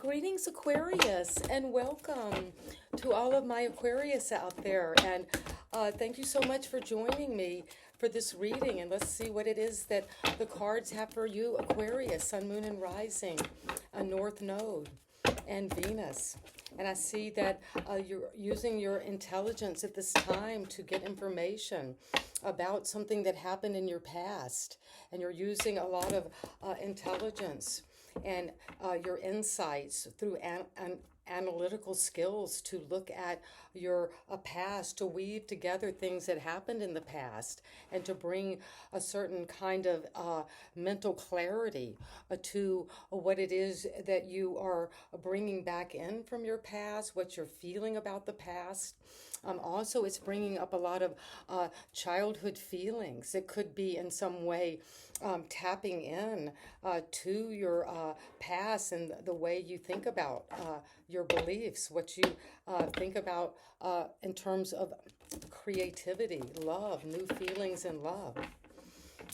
Greetings, Aquarius, and welcome to all of my Aquarius out there. And thank you so much for joining me for this reading. And let's see what it is that the cards have for you, Aquarius, Sun, Moon, and Rising, a North Node, and Venus. And I see that you're using your intelligence at this time to get information about something that happened in your past. And you're using a lot of intelligence and your insights through analytical skills to look at your past, to weave together things that happened in the past, and to bring a certain kind of mental clarity to what it is that you are bringing back in from your past, what you're feeling about the past. Also, it's bringing up a lot of childhood feelings. It could be in some way tapping in to your past and the way you think about your beliefs, what you think about in terms of creativity, love, new feelings and love.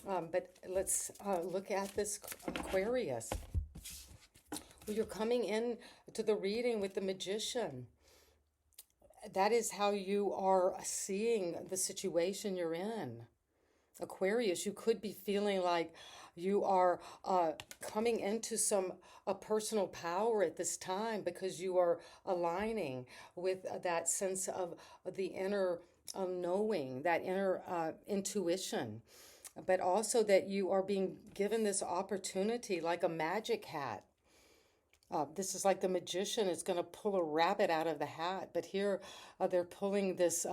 But let's look at this Aquarius. Well, you're coming in to the reading with the Magician. That is how you are seeing the situation you're in. Aquarius, you could be feeling like you are coming into some personal power at this time because you are aligning with that sense of the inner knowing, that inner intuition, but also that you are being given this opportunity like a magic hat. This is like the magician is going to pull a rabbit out of the hat, but here they're pulling this,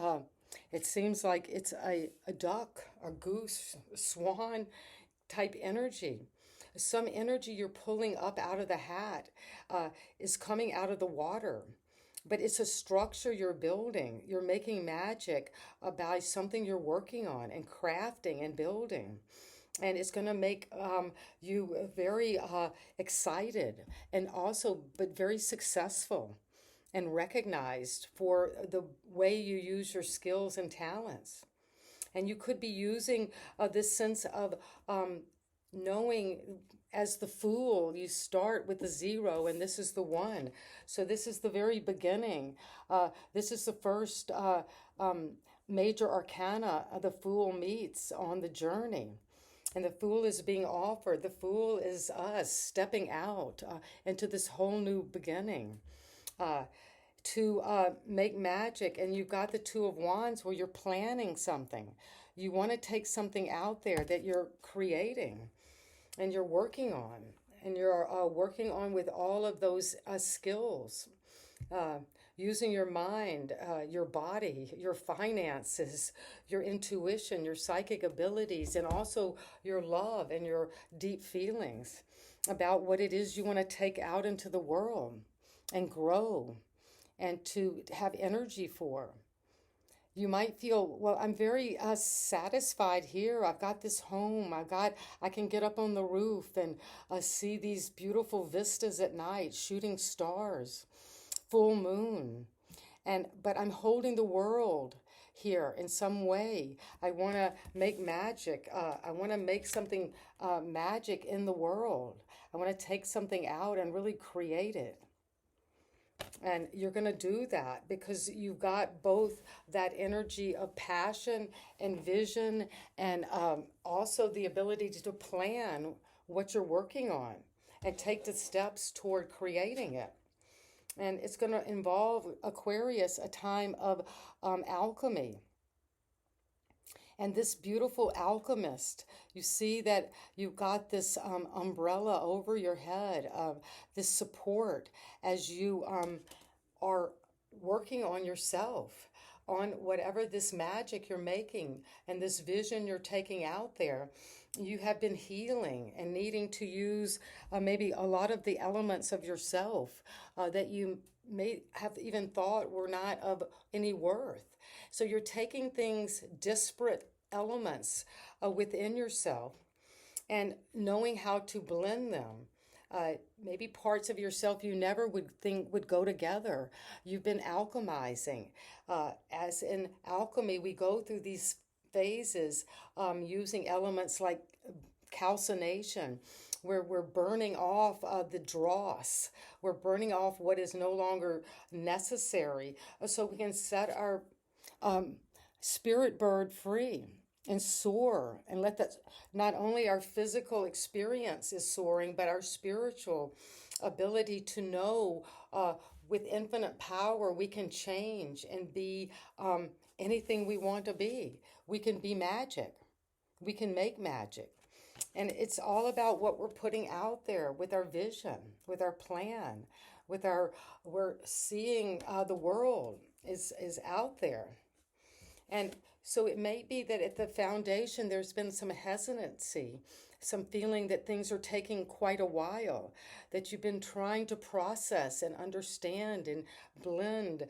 it seems like it's a duck, a goose, swan type energy. Some energy you're pulling up out of the hat is coming out of the water, but it's a structure you're building. You're making magic by something you're working on and crafting and building. And it's going to make you very excited and also, but very successful and recognized for the way you use your skills and talents. And you could be using this sense of knowing as the Fool. You start with the 0 and this is the 1. So this is the very beginning. This is the first major arcana the Fool meets on the journey. And the Fool is being offered. The Fool is us stepping out into this whole new beginning to make magic. And you've got the 2 of Wands where you're planning something. You want to take something out there that you're creating and you're working on. And you're working on with all of those skills. Using your mind, your body, your finances, your intuition, your psychic abilities, and also your love and your deep feelings about what it is you want to take out into the world and grow and to have energy for. You might feel, well, I'm very satisfied here. I've got this home. I can get up on the roof and see these beautiful vistas at night, shooting stars. Full moon, but I'm holding the world here in some way. I want to make magic. I want to make something magic in the world. I want to take something out and really create it. And you're going to do that because you've got both that energy of passion and vision and also the ability to plan what you're working on and take the steps toward creating it. And it's going to involve, Aquarius, a time of alchemy. And this beautiful alchemist, you see that you've got this umbrella over your head, this support as you are working on yourself, on whatever this magic you're making and this vision you're taking out there. You have been healing and needing to use maybe a lot of the elements of yourself that you may have even thought were not of any worth. So you're taking things, disparate elements within yourself and knowing how to blend them. Maybe parts of yourself you never would think would go together. You've been alchemizing. As in alchemy, we go through these phases using elements like calcination where we're burning off the dross. We're burning off what is no longer necessary so we can set our um, spirit bird free and soar and let that, not only our physical experience is soaring, but our spiritual ability to know with infinite power we can change and be anything we want to be. We can be magic. We can make magic. And it's all about what we're putting out there with our vision, with our plan, with our, we're seeing the world is out there. And so it may be that at the foundation there's been some hesitancy, some feeling that things are taking quite a while, that you've been trying to process and understand and blend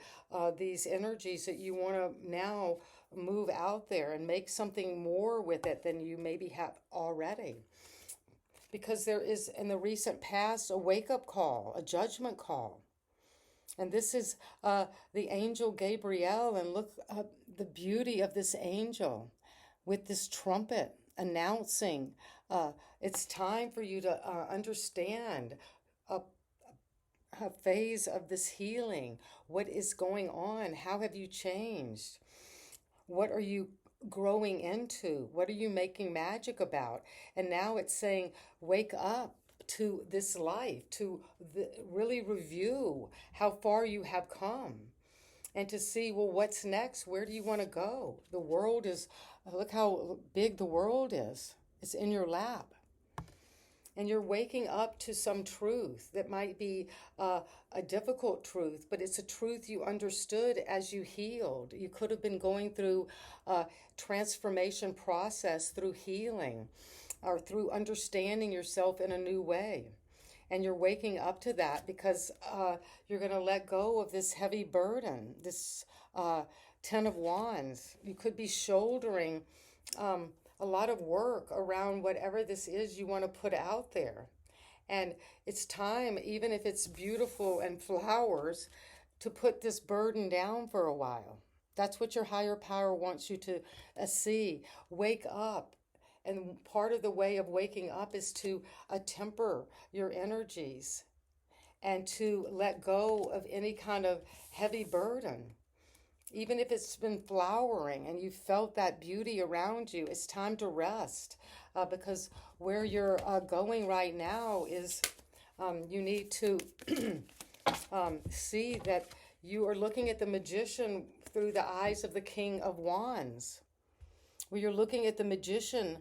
these energies that you want to now move out there and make something more with it than you maybe have already. Because there is in the recent past a wake-up call, a judgment call. And this is the angel Gabriel, and look the beauty of this angel with this trumpet announcing it's time for you to understand a phase of this healing. What is going on? How have you changed? What are you growing into? What are you making magic about? And now it's saying, wake up to this life, to really review how far you have come and to see, well, what's next? Where do you want to go? The world is, look how big the world is. It's in your lap. And you're waking up to some truth that might be a difficult truth, but it's a truth you understood as you healed. You could have been going through a transformation process through healing or through understanding yourself in a new way. And you're waking up to that because you're going to let go of this heavy burden, this Ten of Wands. You could be shouldering a lot of work around whatever this is you want to put out there. And it's time, even if it's beautiful and flowers, to put this burden down for a while. That's what your higher power wants you to see. Wake up. And part of the way of waking up is to temper your energies and to let go of any kind of heavy burden. Even if it's been flowering and you felt that beauty around you, it's time to rest because where you're going right now is you need to see that you are looking at the magician through the eyes of the King of Wands. Where you're looking at the magician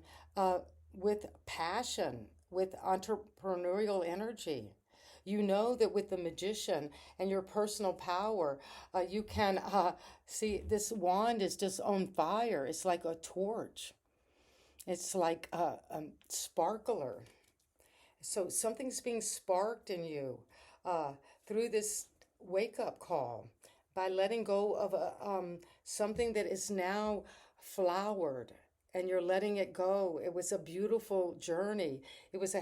with passion, with entrepreneurial energy. You know that with the magician and your personal power, you can see this wand is just on fire. It's like a torch. It's like a sparkler. So something's being sparked in you through this wake-up call by letting go of something that is now flowered, and you're letting it go. It was a beautiful journey. It was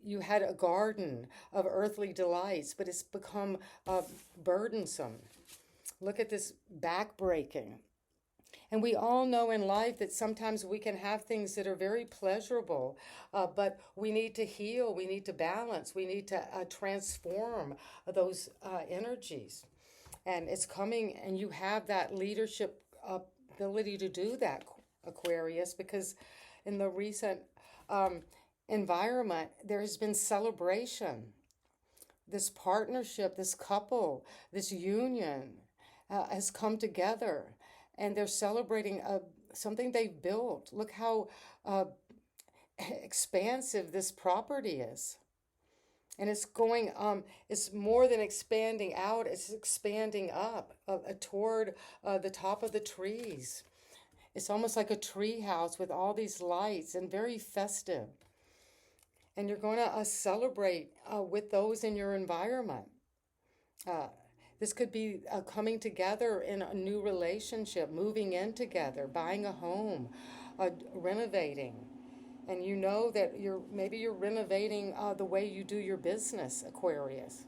you had a garden of earthly delights, but it's become burdensome. Look at this backbreaking. And we all know in life that sometimes we can have things that are very pleasurable, but we need to heal, we need to balance, we need to transform those energies. And it's coming, and you have that leadership ability to do that, Aquarius, because in the recent environment, there has been celebration. This partnership, this couple, this union has come together, and they're celebrating something they've built. Look how expansive this property is. And it's going, it's more than expanding out, it's expanding up toward the top of the trees. It's almost like a tree house with all these lights and very festive. And you're going to celebrate with those in your environment. This could be coming together in a new relationship, moving in together, buying a home, renovating. And you know that maybe you're renovating the way you do your business, Aquarius.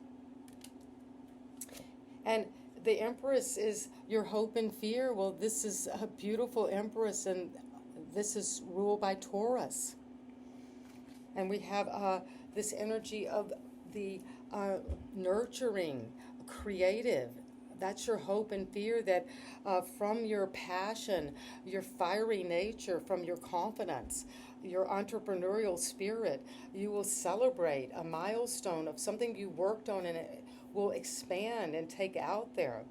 And the Empress is your hope and fear. Well, this is a beautiful Empress, and this is ruled by Taurus. And we have this energy of the nurturing, creative. That's your hope and fear that from your passion, your fiery nature, from your confidence, your entrepreneurial spirit, you will celebrate a milestone of something you worked on, and it will expand and take out there.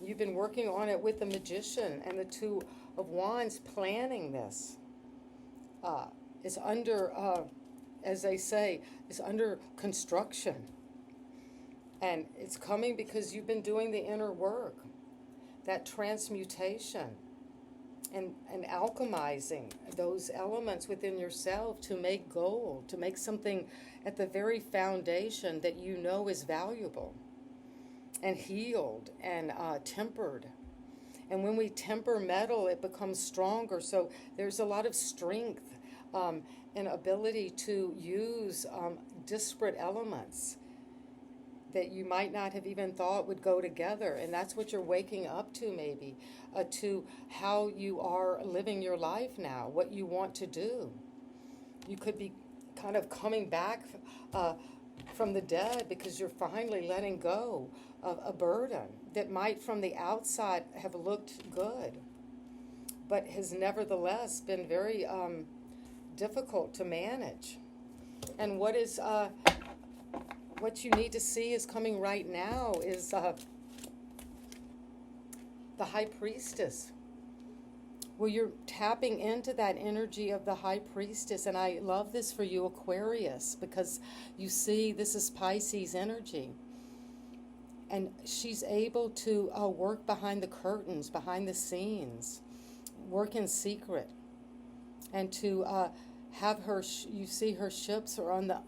You've been working on it with the Magician and the Two of Wands, planning this. It's under, as they say, it's under construction. And it's coming because you've been doing the inner work, that transmutation, and alchemizing those elements within yourself to make gold, to make something at the very foundation that you know is valuable and healed and tempered. And when we temper metal, it becomes stronger. So there's a lot of strength and ability to use disparate elements that you might not have even thought would go together. And that's what you're waking up to, maybe, to how you are living your life now, what you want to do. You could be kind of coming back from the dead because you're finally letting go of a burden that might from the outside have looked good, but has nevertheless been very difficult to manage. And what you need to see is coming right now is the High Priestess. Well, you're tapping into that energy of the High Priestess, and I love this for you, Aquarius, because you see this is Pisces energy. And she's able to work behind the curtains, behind the scenes, work in secret, and to have her, you see her ships are on the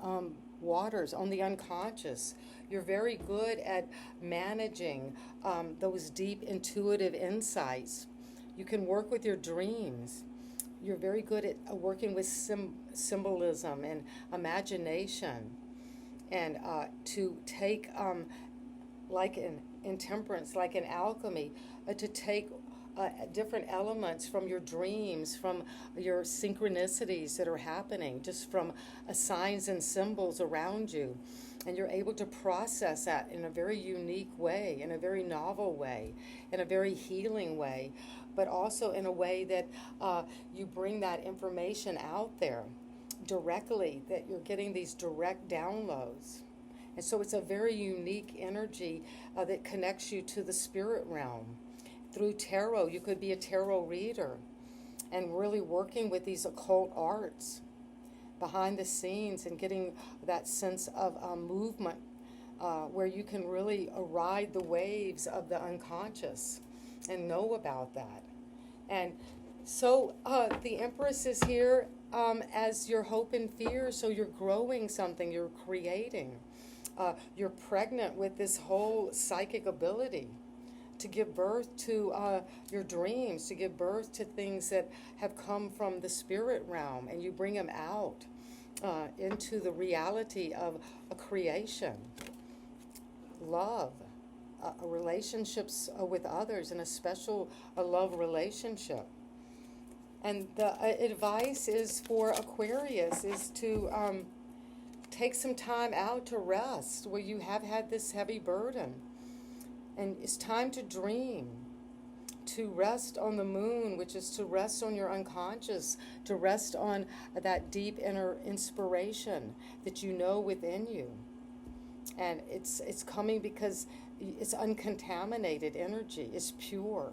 waters, on the unconscious. You're very good at managing those deep intuitive insights. You can work with your dreams. You're very good at working with symbolism and imagination. And to take, like in temperance, like in alchemy, to take different elements from your dreams, from your synchronicities that are happening, just from signs and symbols around you. And you're able to process that in a very unique way, in a very novel way, in a very healing way, but also in a way that you bring that information out there directly, that you're getting these direct downloads. And so it's a very unique energy that connects you to the spirit realm. Through tarot, you could be a tarot reader and really working with these occult arts behind the scenes and getting that sense of movement where you can really ride the waves of the unconscious and know about that. And so the Empress is here as your hope and fear, so you're growing something, you're creating. You're pregnant with this whole psychic ability to give birth to your dreams, to give birth to things that have come from the spirit realm, and you bring them out into the reality of a creation, love, relationships with others, and a special love relationship. And the advice is for Aquarius is to take some time out to rest where you have had this heavy burden. And it's time to dream, to rest on the moon, which is to rest on your unconscious, to rest on that deep inner inspiration that you know within you. And it's coming because it's uncontaminated energy, it's pure.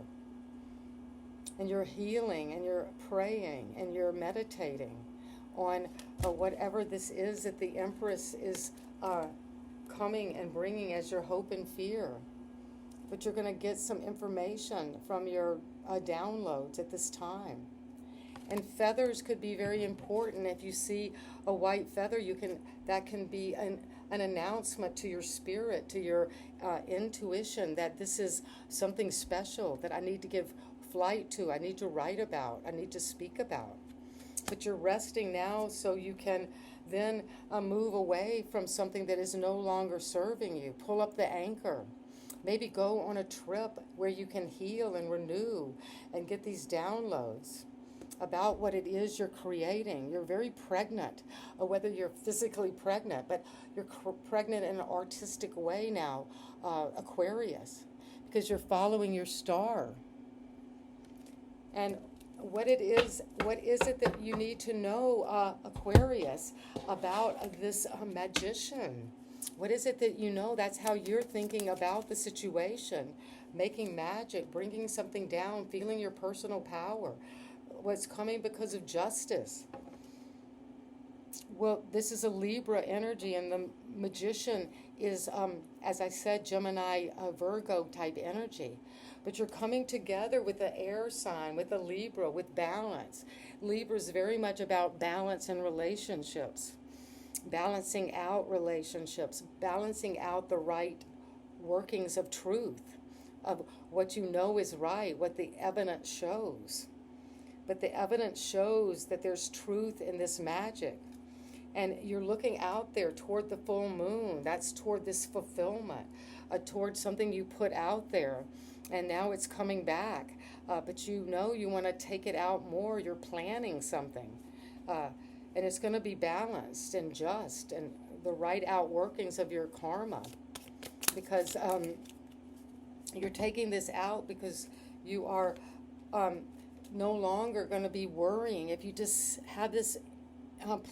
And you're healing, and you're praying, and you're meditating on whatever this is that the Empress is coming and bringing as your hope and fear. But you're going to get some information from your downloads at this time. And feathers could be very important. If you see a white feather, that can be an announcement to your spirit, to your intuition, that this is something special that I need to give flight to, I need to write about, I need to speak about. But you're resting now so you can then move away from something that is no longer serving you. Pull up the anchor. Maybe go on a trip where you can heal and renew and get these downloads. about what it is you're creating. You're very pregnant, whether you're physically pregnant, but you're pregnant in an artistic way now, Aquarius, because you're following your star. And what is it that you need to know, Aquarius, about this magician? What is it that you know? That's how you're thinking about the situation, making magic, bringing something down, feeling your personal power. What's coming because of justice. Well, this is a Libra energy, and the magician is, as I said, Gemini, Virgo type energy. But you're coming together with the air sign, with the Libra, with balance. Libra is very much about balance in relationships, balancing out relationships, balancing out the right workings of truth, of what you know is right, what the evidence shows. But the evidence shows that there's truth in this magic. And you're looking out there toward the full moon. That's toward this fulfillment, toward something you put out there. And now it's coming back. But you know you want to take it out more. You're planning something. And it's going to be balanced and just and the right outworkings of your karma. Because you're taking this out because you are no longer going to be worrying. If you just have this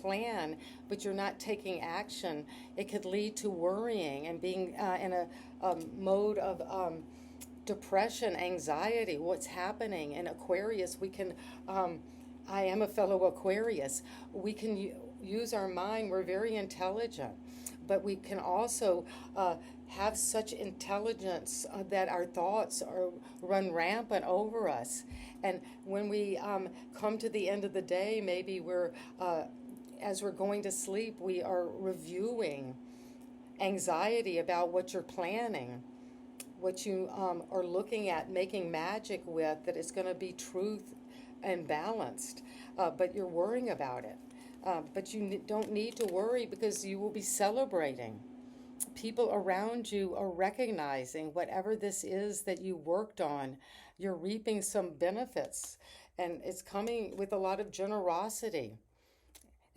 plan, but you're not taking action, it could lead to worrying and being in a mode of depression, anxiety. What's happening in Aquarius? We can, I am a fellow Aquarius, we can use our mind. We're very intelligent, but we can also have such intelligence that our thoughts run rampant over us. And when we come to the end of the day, maybe as we're going to sleep, we are reviewing anxiety about what you're planning, what you are looking at, making magic with, that it's going to be truth and balanced, but you're worrying about it. But you don't need to worry, because you will be celebrating. People around you are recognizing whatever this is that you worked on. You're reaping some benefits, and it's coming with a lot of generosity.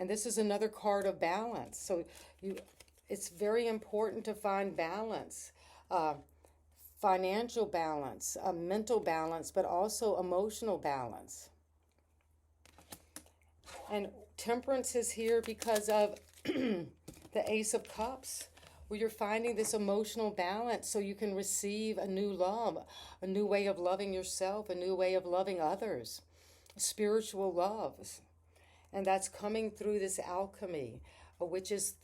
And this is another card of balance. So it's very important to find balance, financial balance, mental balance, but also emotional balance. And Temperance is here because of the Ace of Cups, where you're finding this emotional balance so you can receive a new love, a new way of loving yourself, a new way of loving others, spiritual love. And that's coming through this alchemy, which is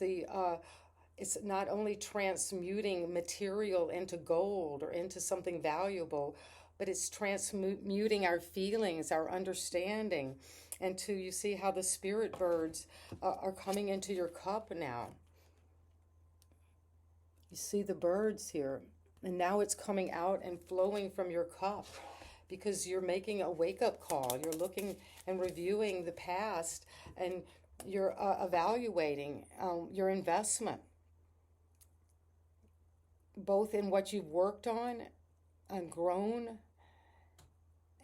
it's not only transmuting material into gold or into something valuable, but it's transmuting our feelings, our understanding. And you see how the spirit birds are coming into your cup now. You see the birds here, and now it's coming out and flowing from your cup, because you're making a wake-up call. You're looking and reviewing the past, and you're evaluating your investment, both in what you've worked on and grown,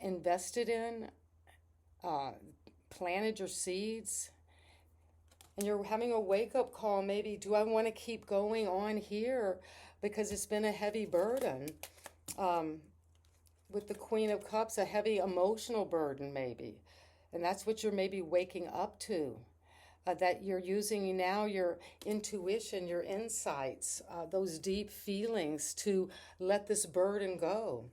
invested in, planted your seeds. And you're having a wake-up call, maybe, do I want to keep going on here? Because it's been a heavy burden. With the Queen of Cups, a heavy emotional burden, maybe. And that's what you're maybe waking up to. That you're using now your intuition, your insights, those deep feelings to let this burden go.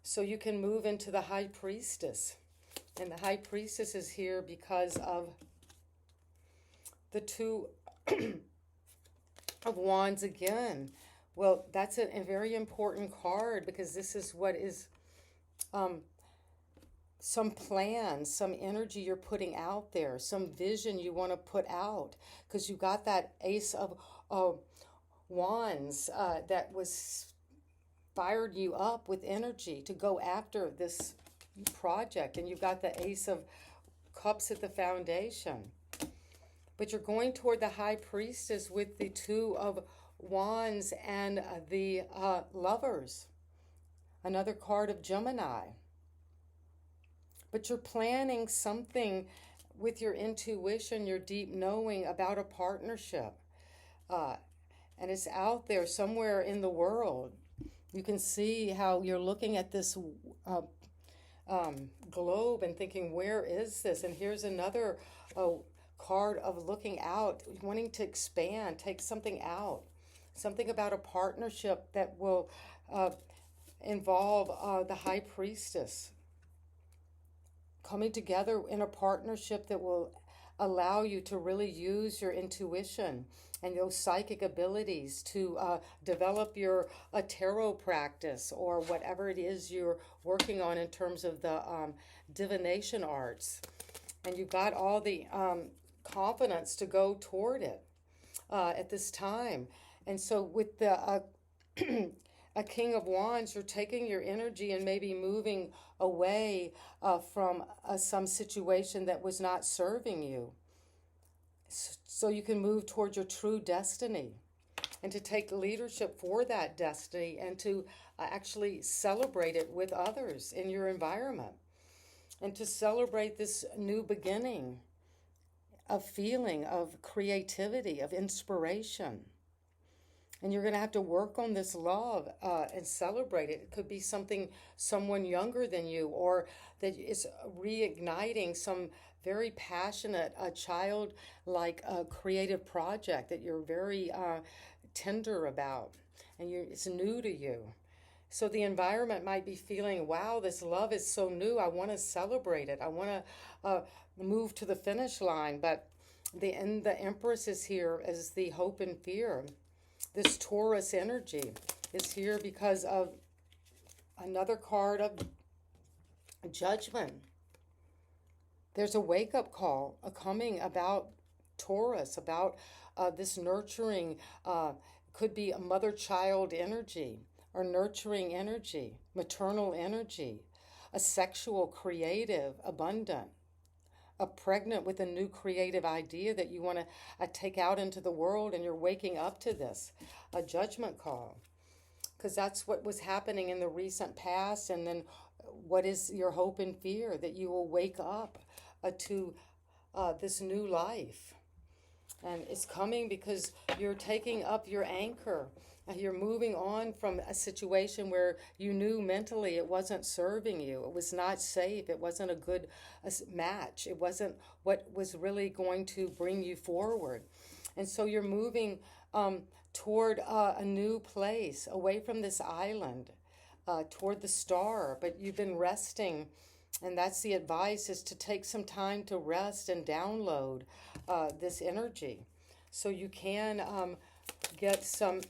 So you can move into the High Priestess. And the High Priestess is here because of the Two of Wands again. Well, that's a very important card, because this is what is some plan, some energy you're putting out there, some vision you want to put out, because you got that Ace of Wands that was fired you up with energy to go after this project, and you've got the Ace of Cups at the foundation. But you're going toward the High Priestess with the Two of Wands and the Lovers, another card of Gemini. but you're planning something with your intuition, your deep knowing about a partnership. Uh, and it's out there somewhere in the world. You can see how you're looking at this uh, globe and thinking, where is this? And here's another card of looking out, wanting to expand, take something out, something about a partnership that will involve the high priestess coming together in a partnership that will allow you to really use your intuition and those psychic abilities to develop your tarot practice or whatever it is you're working on in terms of the divination arts. And you've got all the confidence to go toward it at this time. And so with the a King of Wands, you're taking your energy and maybe moving away from some situation that was not serving you. So you can move towards your true destiny and to take leadership for that destiny and to actually celebrate it with others in your environment and to celebrate this new beginning of feeling, of creativity, of inspiration. And you're going to have to work on this love and celebrate it. It could be someone younger than you, or that is reigniting some very passionate, childlike creative project that you're very tender about, and it's new to you. So the environment might be feeling, wow, this love is so new. I want to celebrate it. I want to move to the finish line. But the Empress is here as the hope and fear. This Taurus energy is here because of another card of judgment. There's a wake-up call coming about Taurus, about this nurturing, could be a mother-child energy or nurturing energy, maternal energy, a sexual, creative, abundant, pregnant with a new creative idea that you want to take out into the world, and you're waking up to this, a judgment call. Because that's what was happening in the recent past, and then what is your hope and fear? That you will wake up to this new life. And it's coming because you're taking up your anchor. You're moving on from a situation where you knew mentally it wasn't serving you. It was not safe. It wasn't a good match. It wasn't what was really going to bring you forward. And so you're moving toward a new place, away from this island, toward the star. But you've been resting, and that's the advice, is to take some time to rest and download this energy so you can get some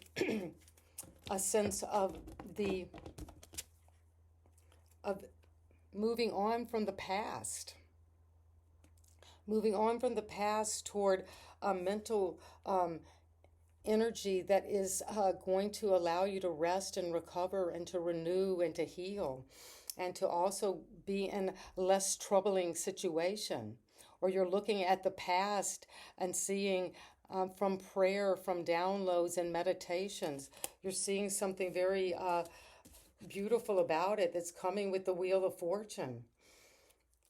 a sense of moving on from the past, toward a mental energy that is going to allow you to rest and recover and to renew and to heal, and to also be in a less troubling situation. Or you're looking at the past and seeing from prayer, from downloads and meditations, you're seeing something very beautiful about it that's coming with the Wheel of Fortune.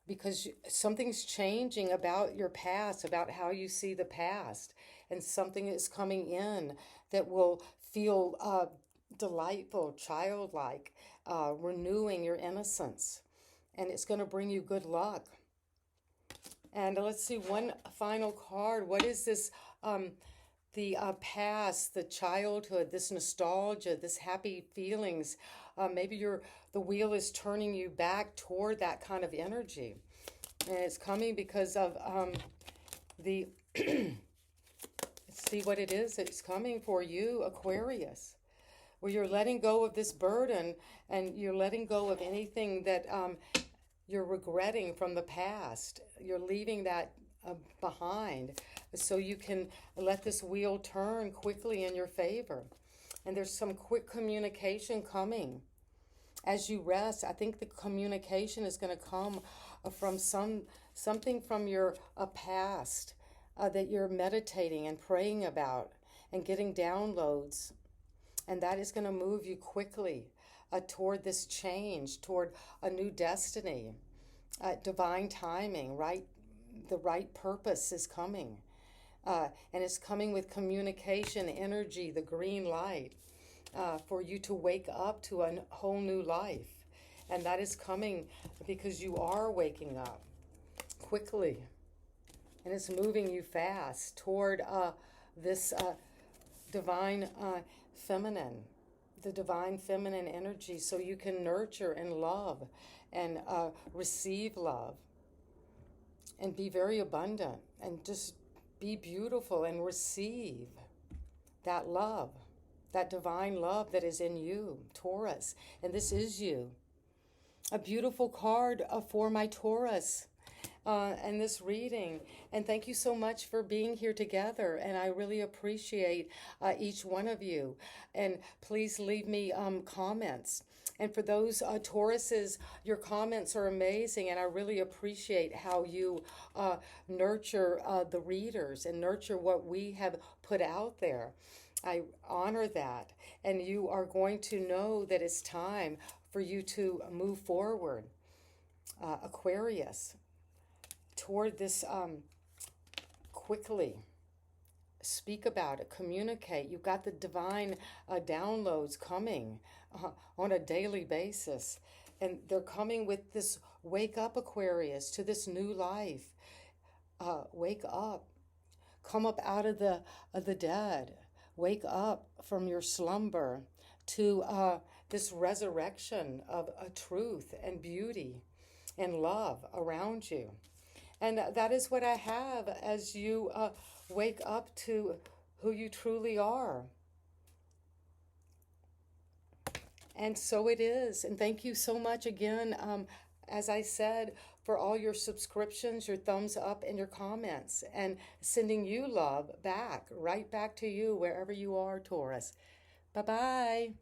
Because something's changing about your past, about how you see the past. And something is coming in that will feel delightful, childlike, renewing your innocence. And it's going to bring you good luck. And let's see, one final card. What is this? The past, the childhood, this nostalgia, this happy feelings. Maybe the wheel is turning you back toward that kind of energy. And it's coming because of let's see what it is. It's coming for you, Aquarius, where you're letting go of this burden, and you're letting go of anything that you're regretting from the past. You're leaving that behind so you can let this wheel turn quickly in your favor. And there's some quick communication coming. As you rest, I think the communication is going to come from something from your past that you're meditating and praying about and getting downloads. And that is going to move you quickly toward this change, toward a new destiny. divine timing, right? The right purpose is coming. And it's coming with communication, energy, the green light, for you to wake up to a whole new life. And that is coming because you are waking up quickly. And it's moving you fast toward this divine feminine, the divine feminine energy, so you can nurture and love and receive love and be very abundant and just be beautiful and receive that love, that divine love that is in you, Taurus. And this is you. A beautiful card for my Taurus. And this reading. And thank you so much for being here together. And I really appreciate each one of you. And please leave me comments. And for those Tauruses, your comments are amazing. And I really appreciate how you nurture the readers and nurture what we have put out there. I honor that. And you are going to know that it's time for you to move forward, Aquarius, toward this quickly. Speak about it, communicate. You've got the divine downloads coming on a daily basis. And they're coming with this wake up, Aquarius, to this new life. Wake up. Come up out of the dead. Wake up from your slumber to this resurrection of truth and beauty and love around you. And that is what I have as you wake up to who you truly are. And so it is. And thank you so much again, as I said, for all your subscriptions, your thumbs up, and your comments. And sending you love back, right back to you, wherever you are, Taurus. Bye-bye.